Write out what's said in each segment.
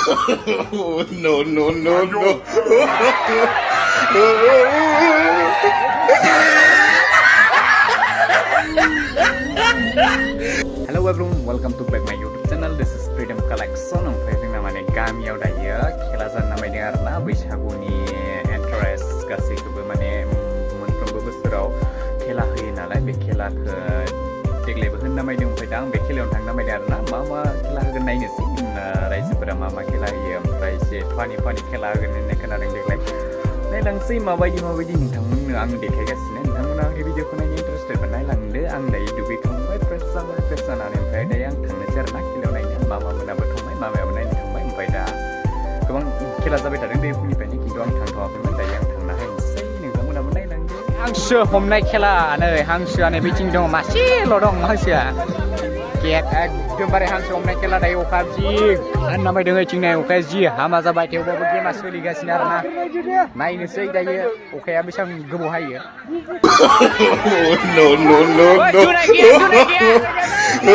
no, no, no, no. Hello everyone, welcome to back my YouTube channel. This is Freedom Collection. ओमफ्राय जोंना माने गामियाव दायो खेला जानो नामायदों आरोना बैसागुनि एन्ट्रेन्स गासैखौबो माने मोनफ्रोमबो बोसोराव खेला होयो नालाय बे खेलाखौ देग्लायबो होनो नामायदों ओमफ्राय दा आं बे खेलायावनो थांनो नामायदों आरोना मा खेला होगोन नायनोसै रायजोफोरा मा खेला होयो ओमफ्राय एसे फानि खेला होगोन होननाय खोनादों देग्लाय नायलांसै माबायदि नोंथांमोननो आं देखायगासिनो नोंथांमोना बे भिडिअखौ नायनो इन्टारेस्टेडबा नायलांदो आं दायो दुगैखांबाय फ्रेस जानानै ओमफ्राय दायो आं थांनोसै आरोना खेलायाव नायनो मोनाबो थांबाय मामायाबो नायनो थांबाय ओमफ्राय दा गोबां खेला जाबाय थादों बे फुंनिफ्रायनो खिन्थु आं थांथ'वाखैमोन दायो आं थांना हायनोसै नोंथांमोनाबो नायलांदो हांसो हमनाय खेला नै हांसोआ नै बिथिं दङ मासेल' दं हांसोआ एकदमबारे हांसो हमनाय खेला दायो अखा जि नामायदों ओइथिं नाय अखाया जि हामा जाबाय थेवबाबो गेमा सोलिगासिनो आरोना नायनोसै दायो अखाया बेसेबां गोबाव हायो No, no, no, no. No,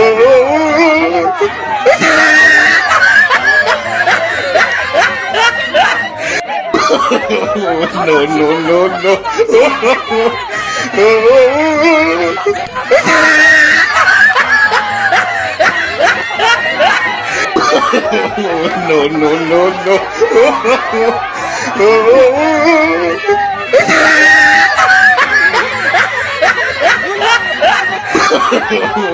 no, no, no. No,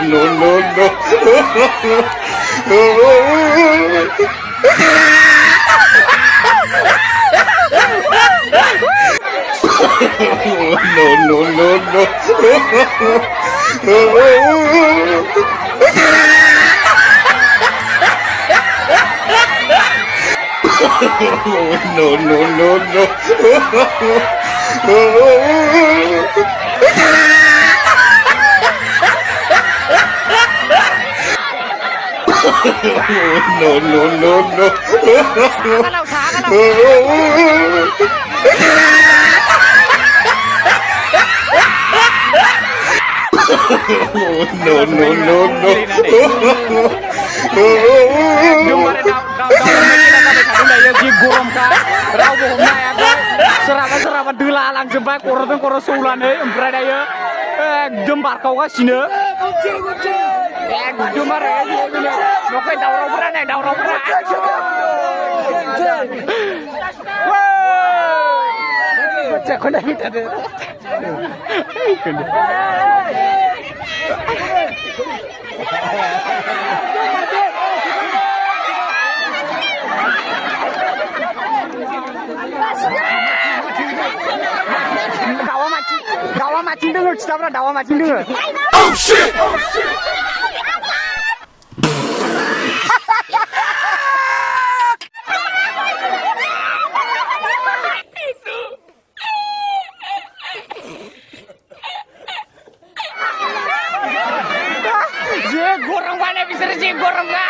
no, no, रावबो हमनो हायाखै सोरहाबा दोला लांजोब्बाय खर' सौलानै ओमफ्राय दायो एकदम बारखावगासिनो एकदम आरो न'खाय दावरावफोरा बाथ्राखौ नायबाय थादो दावा माथिं दोङो खिथाब्रा दावा माथिं दोङो Oh shit! जे गरम बाने बिसोर जे गरम ना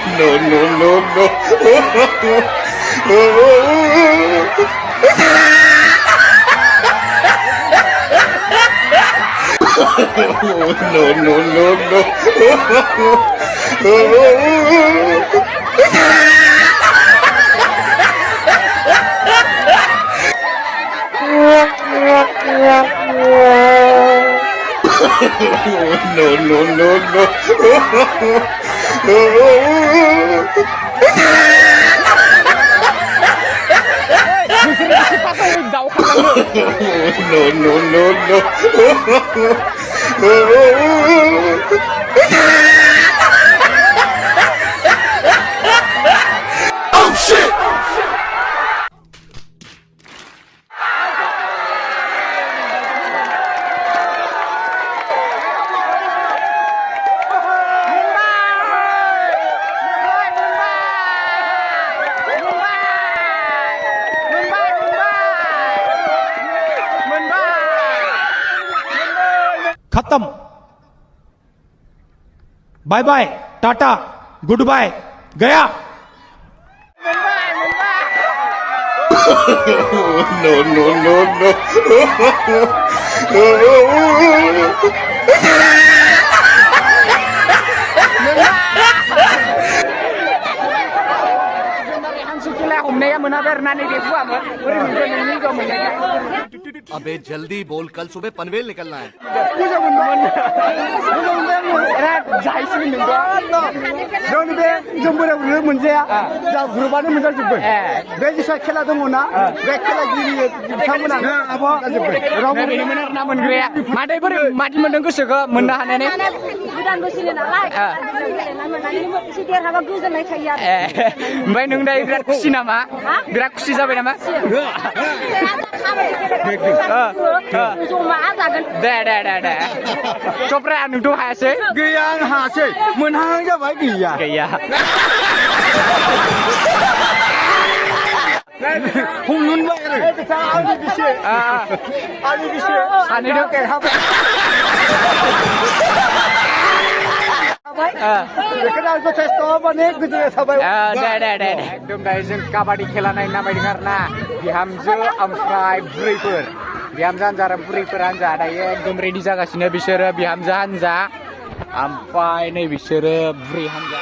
No. Oh shit! खत्म बाय बाय टाटा गुड बाय गया no, no, no, no. अबे जल्दी बोल कल सुबह पनवेल निकलना है गोदान बोसोरनि नालाय मोननानै एसे देरहाबा गोजोननाय थायो आरो ओमफ्राय नों दायो बिराद खुसि नामा बिराद खुसि जाबाय नामा जमा जागोन दे दे दे दे चप्रा नोंथ' हायासै गैया आं हासै मोनहां जाबाय गैया गैया हमनुनबाय आरो आंनि बिसि सानैजों जथेस्थ माने गोजोननाय थाबाय दे दे दे एकदम दायो जों काबादि खेला नायनो नामायदों आरो ना बिहामजो ओमफ्राय बुरैफोर बिहामजो हान्जा आरो बुरैफोर हान्जा दायो एकदम रेडि जागासिनो बिसोरो बिहामजो हान्जा ओमफ्राय नै बिसोरो बुरै हान्जा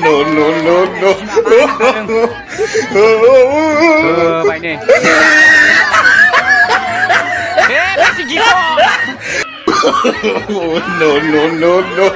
no, no, no, no. बायने no, no, no, no.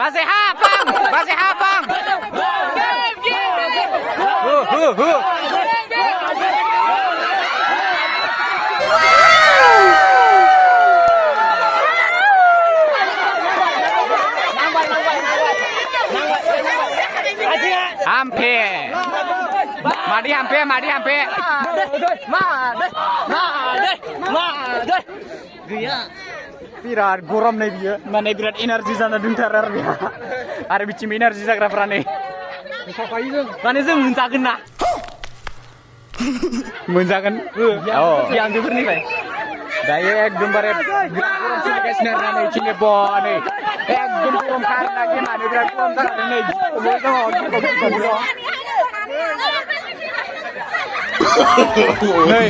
Masih hafang, masih hafang. Hampir. Madi hampir, madi hampir. बिराद गरम नै बियो माने बिराद एनार्जि जाना दंथारो आरो बिहा आरो बिथिं एनार्जि जाग्राफ्रा नै माने जों मोनजागोन ना मोनजागोन बिहामजोफोरनिफ्राय दायो एकदमबारे बिराद गरम सोलिगासिनो आरो ना नै इथिंनि नै एकदम गरम खारना गेमानो बिराद गरम जादों नै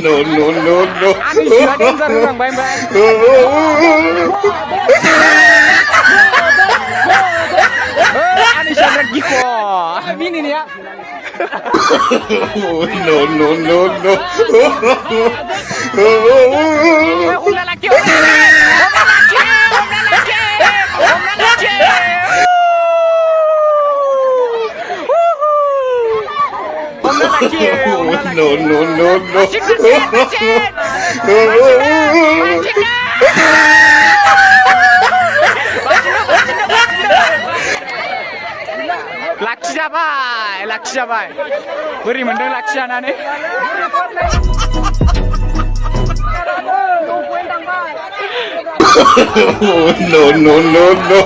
no, no, no, no. Ani sudah dancer orang baik-baik. Ani sudah giko. Ini nih ya. no, no, no, no. Udah lagi, udah lagi. No, no, no, no. Laksi jabai, laksi jabai. Beri mendeng laksi anane. no, no, no, no.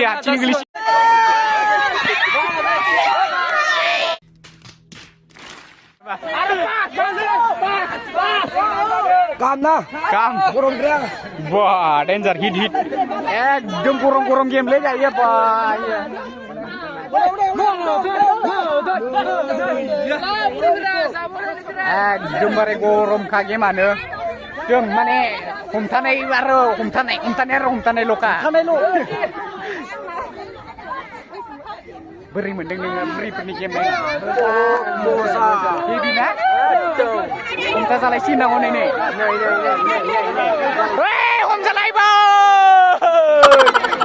Lihat, sini gelis. काम ना Kam, गरम द्रां wah, danger hit. एकदम kurang game ले जाइए pak. एकदमबारे गरम खा गेमानो जों माने हमथानायल'खा बोरै मोनदों नोङो बुरैफोरनि गेम हेभि ना हमथा जालायसै होननांगौ नै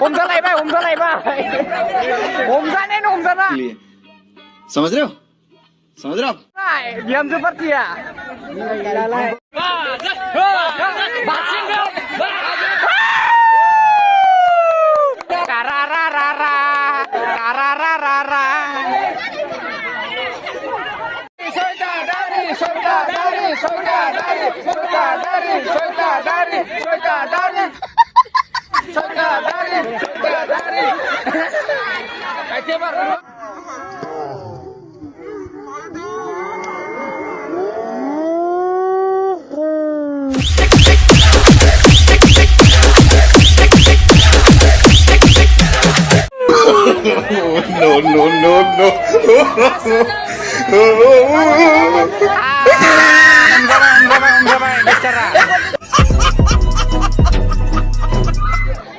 हमजालायबाय हमजाना समझ रहे हो Samudra. Diam seperti ya. No, no, no, no.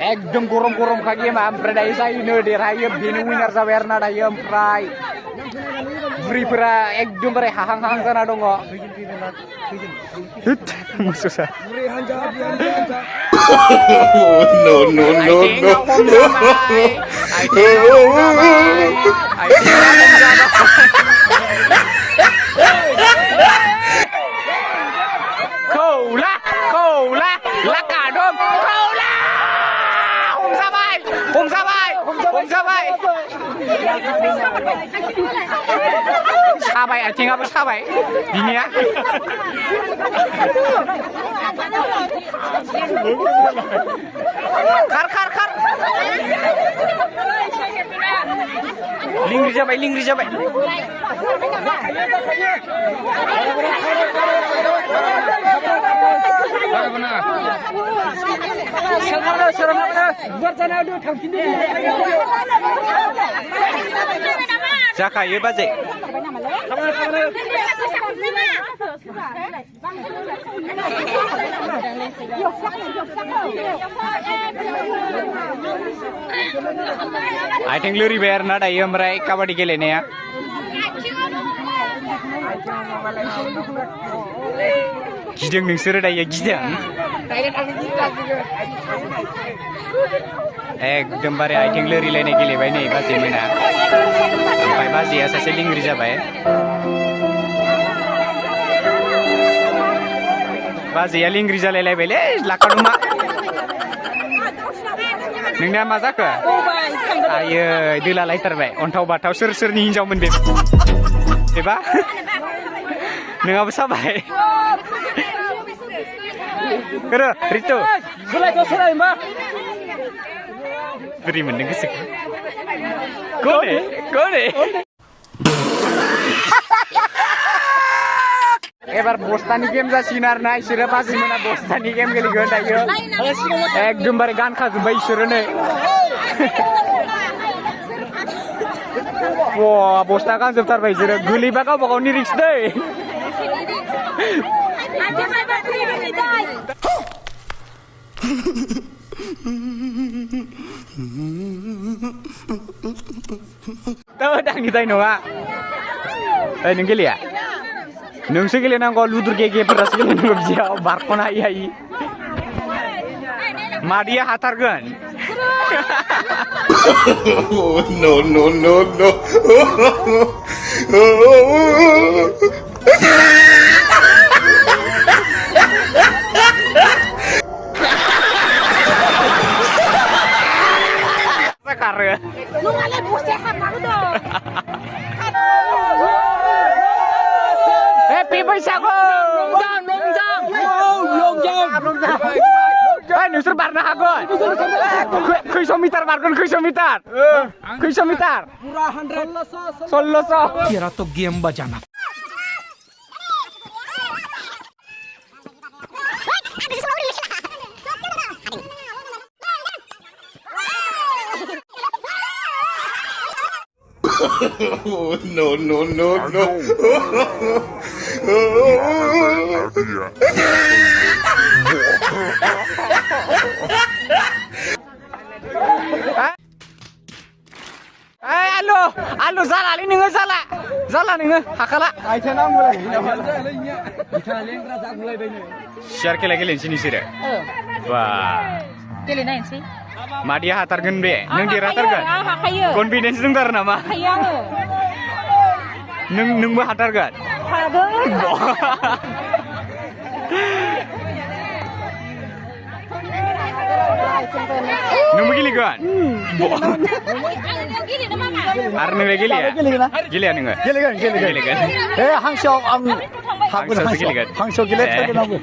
Ekdom kurung-kurung kaki mah berdaya saya ini dirayap bini winner sawerna daya prai. Beri bera ekdom beri hahang-hahang sana dong kok. Musuh saya. No, no, no, no. Lah cả đôm, câu la. Không ra bài. Sabai, anjing apa sabai? Gini ya. Kar. Lingri jabai. Jaka, bazik. I think Luri Bear not a yumrai kabaddi gelene. Gideng nungsur daya gideng. Gembare I think Luri lene gile bani basi mana. Sampai basi asal lingri jabai. Basi ya lingri jale lebele lakaduma. Nengnya masak ke? Ayo, dilalai terbaik. Ontau batau ser ni hinjau mendem. Eba? Nengah besar baik. Kera, Rito. Selai mbak. Beri mendeng kesek. Kone. Ebar bostani game za sinar na isira pasi mana bostani game geli gonda yo. Ekdom bare gan khaz bai shurune. Wah, bosta kan sebentar bai isira guli bakau ni risk deh. Tahu dang kita inoa. Nunggil ya. Nungsi kalian nang kau ludur gege beras kalian nggak bisa barkona iya. Madia hatargan. No, no, no, no. Sekarang. Lu ngale bosnya apa dong? Happy Baisago! Longjang! Hai, nusur barna hagon. Kuiso mitar bargon kuiso mitar. Soloso. Kira to game bajana. No, no, no, no. Halo, Zala nih, hakala. Share ke lagi sini sih deh. Wah. Kelinain sih. Madia hatargan be, neng di hatargan. Confidence dong karena nama. नोंबो हाथारगोन हागोन नोंबो गेलेगोन आरो नोंलाय गेलेया गेलेया नोङो गेलेगोन हांसोआव आं हांसोआवसो गेलेगोन हांसोआव गेलेथारगोन आंबो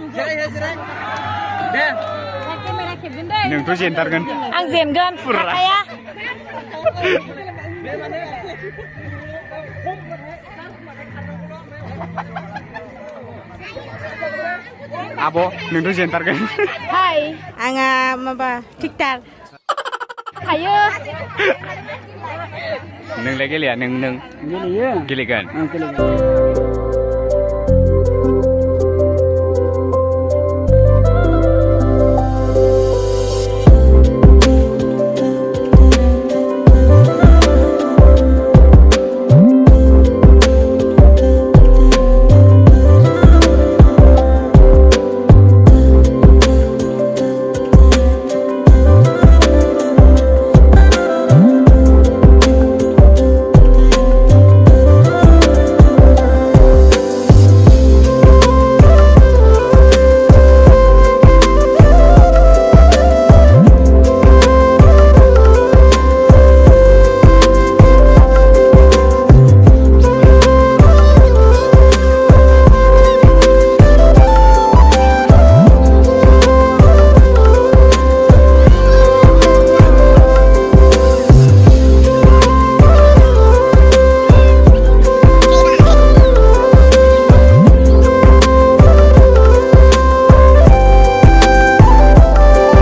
नोंथ' जेनथारगोन आं जेनगोन हाखाया आब' नोंथ' जेनथारगोन हाय आंहा माबा थिकटार हायो नोंलाय गेलेया नों गेलेयो गेलेगोन आं गेलेगोन